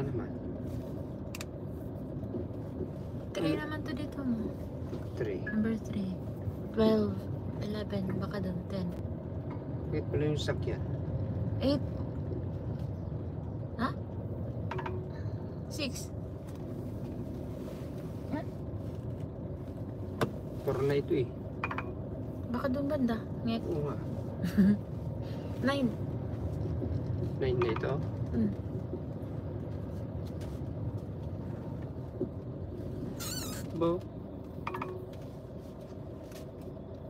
naman. 3 naman to dito mo. 3. Number 3. 12. 11. Baka doon. 10. Bakit pala yung sakyan? 8. Ha? 6. 4 na ito eh. Baka doon banda. Ngek. Oo nga. 9. 9 na ito. Hmm. Bo,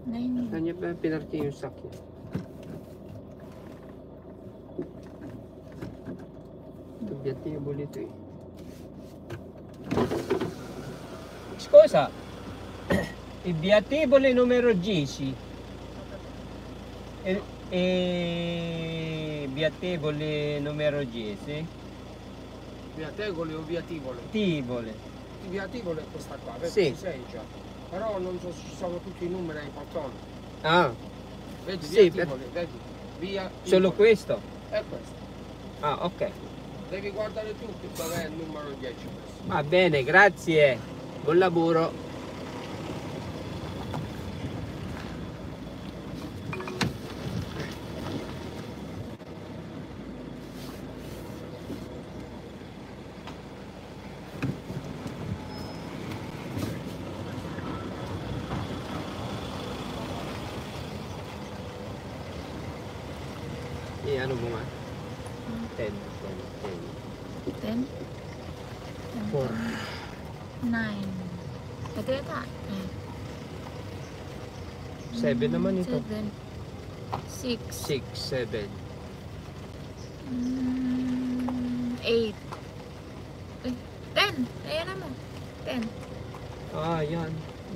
9. kanya pa pinarking yung sakyan? Obiettivo ito eh. Scusa, il biatevole numero 10 e biatevole numero 10 Viategole o Viativole? Tivole. Viativole è questa qua, vedi? Sì. Ci sei già. Però non so se ci sono tutti i numeri ai portoni. Ah, Vedi, Sì, Viativole, vedi? Via solo Tivoli. questo? È questo. Ah, ok. Devi guardare tutti dove è il numero 10 questo. Va bene, grazie. Buon lavoro. Eh, ano mo nga? 10, 10, 10. 4. 9. Ito yata. 7 naman ito. 7. 6. 6, 7. 8. 10. Ayan na mo. 10. Ah, yan.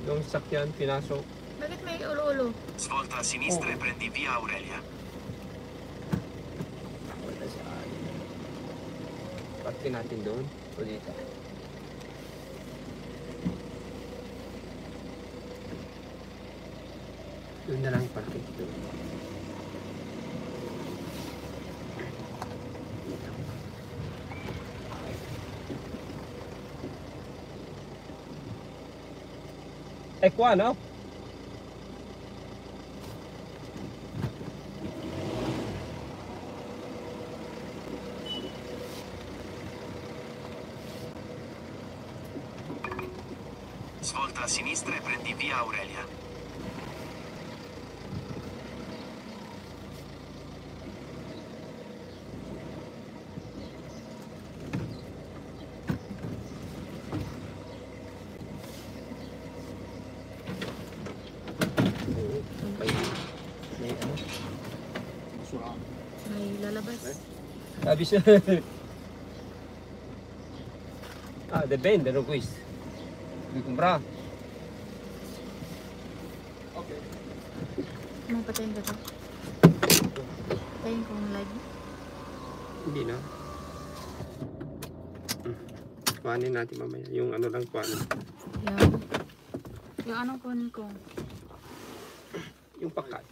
Yung sakyan, pinasok. Bakit may ulo-ulo? Svolta a sinistra e prendi via Aurelia. Wala sa akin. Parking natin doon. O dito. Doon na lang parking doon. È qua, no? Svolta a sinistra e prendi via Aurelia. May ano? May lalabas. Sabi siya. Ah, dipende, no questo. Devi comprare. Anong patayin ka to? Patayin kong live. Hindi na. Kuhanin natin mamaya. Yung ano lang kuhanin. Yan. Yung anong kunin ko? Yung pakat.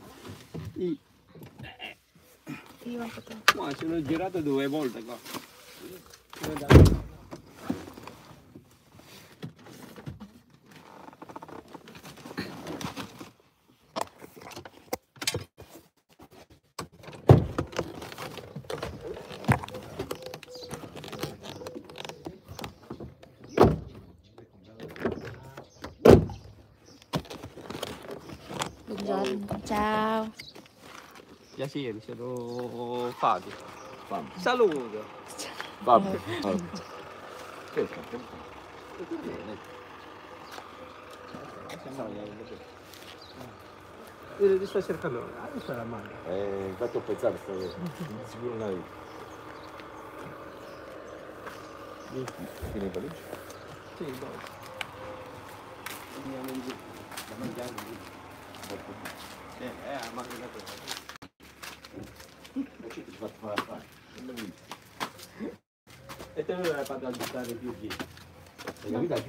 Iwan ko to. Ma sono girato 2 volte qua. Buongiorno. Ciao. Piacere, sono Fabio. Saluto. Vabbè. Ti sto cercando. Adesso la mano. Infatti ho pensato, stavo sicuro una vita. Fine valigia? Sì, dopo. Andiamo in giù. Da mangiare in giù. Ma che la cosa. Non ci ti fatto fare. Non mi E te l'hai fatto aggiustare più dietro. hai capito?